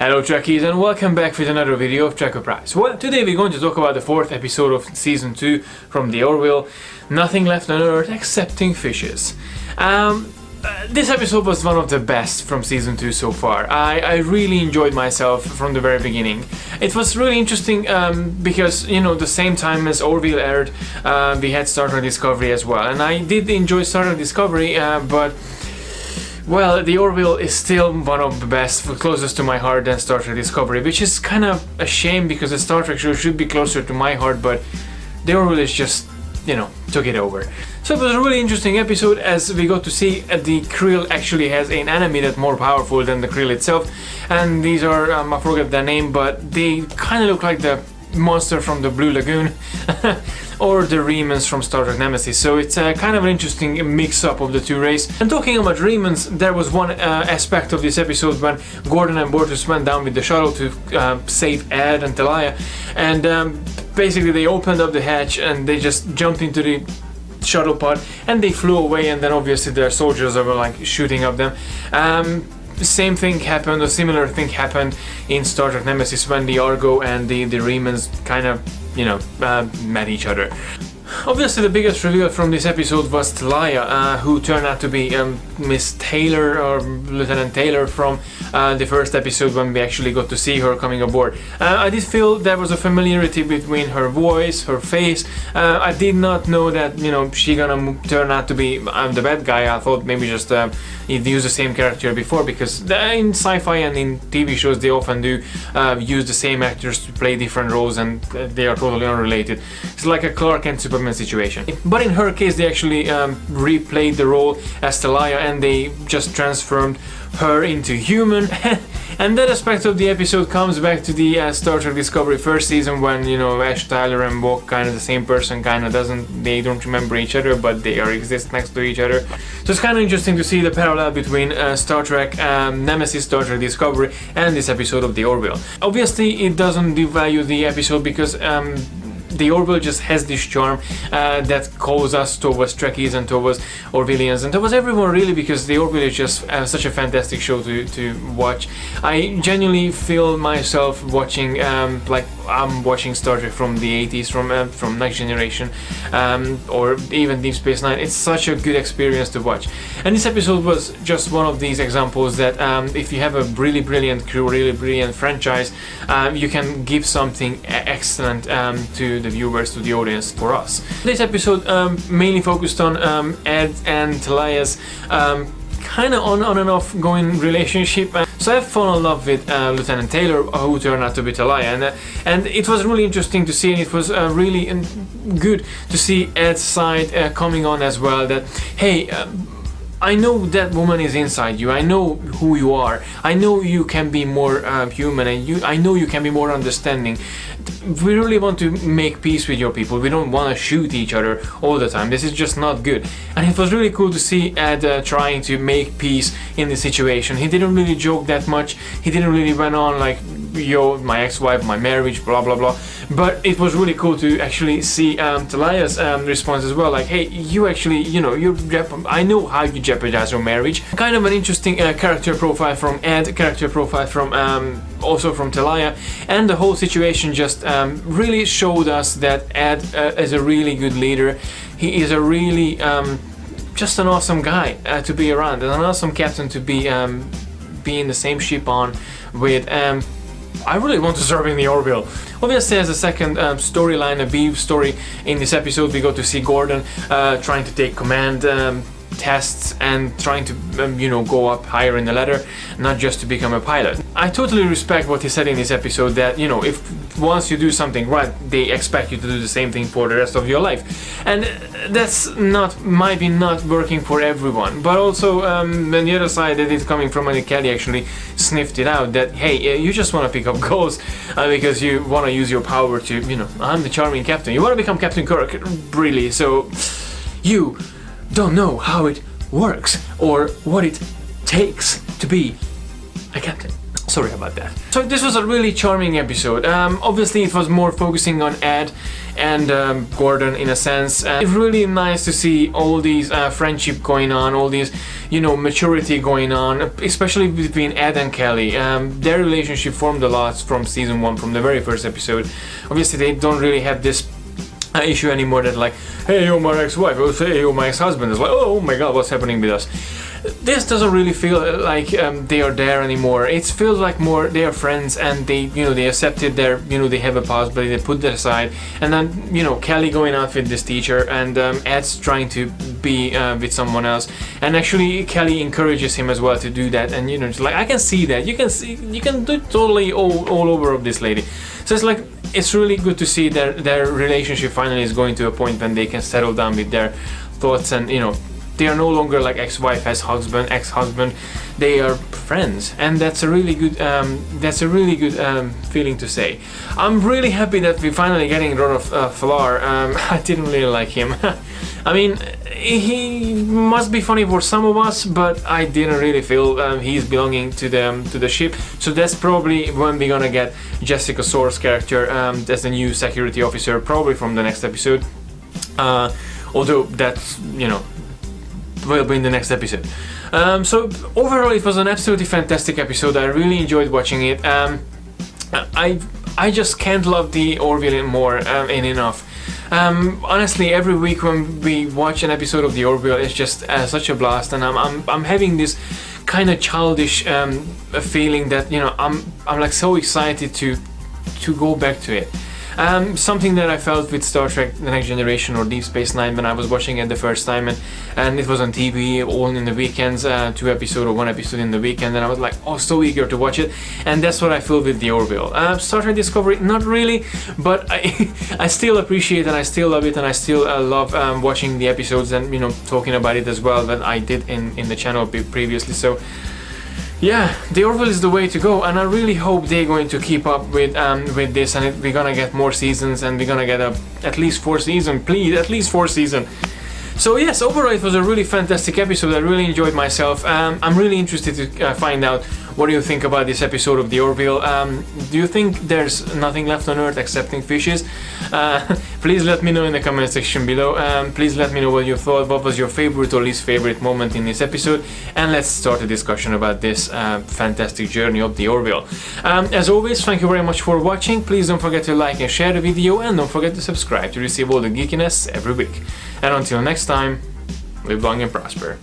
Hello Trekkies and welcome back with another video of TREKKERPRISE. Well, today we're going to talk about the 4th episode of Season 2 from the Orville, Nothing Left on Earth Excepting Fishes. This episode was one of the best from Season 2 so far. I really enjoyed myself from the very beginning. It was really interesting because, you know, the same time as Orville aired, we had Star Trek Discovery as well. And I did enjoy Star Trek Discovery, but well, the Orville is still one of the best, closest to my heart than Star Trek Discovery, which is kind of a shame because the Star Trek show should be closer to my heart, but the Orville is just, you know, took it over. So it was a really interesting episode as we got to see the Krill actually has an enemy that's more powerful than the Krill itself, and these are, I forget their name, but they kind of look like the monster from the Blue Lagoon or the Remans from Star Trek Nemesis, so it's kind of an interesting mix-up of the two races. And talking about Remans, there was one aspect of this episode when Gordon and Bortus went down with the shuttle to save Ed and Talia, and basically they opened up the hatch and they just jumped into the shuttle pod and they flew away, and then obviously their soldiers were like shooting at them. The same thing happened, a similar thing happened in Star Trek Nemesis when the Argo and the Remans kind of, you know, met each other. Obviously the biggest reveal from this episode was Talia, who turned out to be Miss Taylor or Lieutenant Taylor from the first episode when we actually got to see her coming aboard. I did feel there was a familiarity between her voice, her face. I did not know that, you know, she gonna turn out to be the bad guy. I thought maybe just he'd use the same character before, because in sci-fi and in TV shows they often do use the same actors to play different roles, and they are totally unrelated. It's like a Clark and Superman situation. But in her case they actually replayed the role as Talia, and they just transformed her into human. And that aspect of the episode comes back to the Star Trek Discovery first season when, you know, Ash Tyler and Spock, kind of the same person, kind of they don't remember each other, but they exist next to each other. So it's kind of interesting to see the parallel between Star Trek Nemesis, Star Trek Discovery, and this episode of the Orville. Obviously it doesn't devalue the episode because the Orville just has this charm that calls us towards Trekkies and towards Orvillians and towards everyone really, because the Orville is just such a fantastic show to watch. I genuinely feel myself watching like I'm watching Star Trek from the 80s, from Next Generation, or even Deep Space Nine. It's such a good experience to watch. And this episode was just one of these examples that if you have a really brilliant crew, really brilliant franchise, you can give something excellent to the viewers, to the audience, for us. This episode mainly focused on Ed and Talia's kind of on and off going relationship. So I've fallen in love with Lieutenant Taylor, who turned out to be Talia, and it was really interesting to see, and it was really good to see Ed's side coming on as well, that hey, I know that woman is inside you. I know who you are. I know you can be more human, and I know you can be more understanding. We really want to make peace with your people. We don't want to shoot each other all the time. This is just not good. And it was really cool to see Ed trying to make peace in the situation. He didn't really joke that much. He didn't really went on like, yo, my ex-wife, my marriage, blah blah blah. But it was really cool to actually see Talia's response as well, like, hey, you actually, you know, I know how you jeopardize your marriage. Kind of an interesting character profile from Ed, character profile from also from Talia, and the whole situation just really showed us that Ed is a really good leader. He is a really just an awesome guy to be around, and an awesome captain to be in the same ship on with. I really want to serve in the Orville. Obviously, as a second storyline, a B story in this episode, we got to see Gordon trying to take command tests and trying to you know, go up higher in the ladder, not just to become a pilot. I totally respect what he said in this episode, that, you know, if once you do something right, they expect you to do the same thing for the rest of your life, and that's might be not working for everyone. But also on the other side, that is coming from when Kelly actually sniffed it out, that hey, you just want to pick up goals because you want to use your power to, you know, I'm the charming captain. You want to become Captain Kirk, really, so you don't know how it works or what it takes to be a captain. Sorry about that. So this was a really charming episode. Obviously it was more focusing on Ed and Gordon in a sense. It's really nice to see all these friendship going on, all these, you know, maturity going on, especially between Ed and Kelly. Their relationship formed a lot from season 1, from the very first episode. Obviously they don't really have this issue anymore that like, hey, you're my ex-wife, or hey, you're my ex-husband. It's like, oh my god, what's happening with us? This doesn't really feel like they are there anymore. It feels like more they are friends, and they, you know, they accepted their, you know, they have a possibility, they put that aside. And then, you know, Kelly going out with this teacher, and Ed's trying to be with someone else, and actually Kelly encourages him as well to do that. And you know, it's like, I can see that, you can do totally all over of this lady. So it's like, it's really good to see their relationship finally is going to a point when they can settle down with their thoughts, and you know, they are no longer like ex-wife, ex-husband. They are friends, and that's a really good feeling to say. I'm really happy that we're finally getting rid of Flar. I didn't really like him. I mean, he must be funny for some of us, but I didn't really feel he's belonging to the ship. So that's probably when we're gonna get Jessica Soar's character as the new security officer, probably from the next episode. Although that's, you know, will be in the next episode. So overall it was an absolutely fantastic episode. I really enjoyed watching it. I just can't love the Orville more enough. Honestly, every week when we watch an episode of the Orville, it's just such a blast, and I'm having this kind of childish feeling that, you know, I'm like so excited to go back to it. Something that I felt with Star Trek The Next Generation or Deep Space Nine when I was watching it the first time, and it was on TV all in the weekends, 2 episodes or 1 episode in the weekend, and I was like, oh, so eager to watch it. And that's what I feel with the Orville. Star Trek Discovery, not really, but I still appreciate and I still love it, and I still love watching the episodes and, you know, talking about it as well, that I did in the channel previously. So yeah, the Orville is the way to go, and I really hope they're going to keep up with this, and we're gonna get more seasons, and we're gonna get at least 4 seasons, please, at least 4 seasons. So yes, overall it was a really fantastic episode. I really enjoyed myself. I'm really interested to find out what do you think about this episode of the Orville. Do you think there's nothing left on Earth excepting fishes? Please let me know in the comment section below. Please let me know what you thought, what was your favorite or least favorite moment in this episode, and let's start a discussion about this fantastic journey of the Orville. As always, thank you very much for watching. Please don't forget to like and share the video, and don't forget to subscribe to receive all the geekiness every week. And until next time, live long and prosper.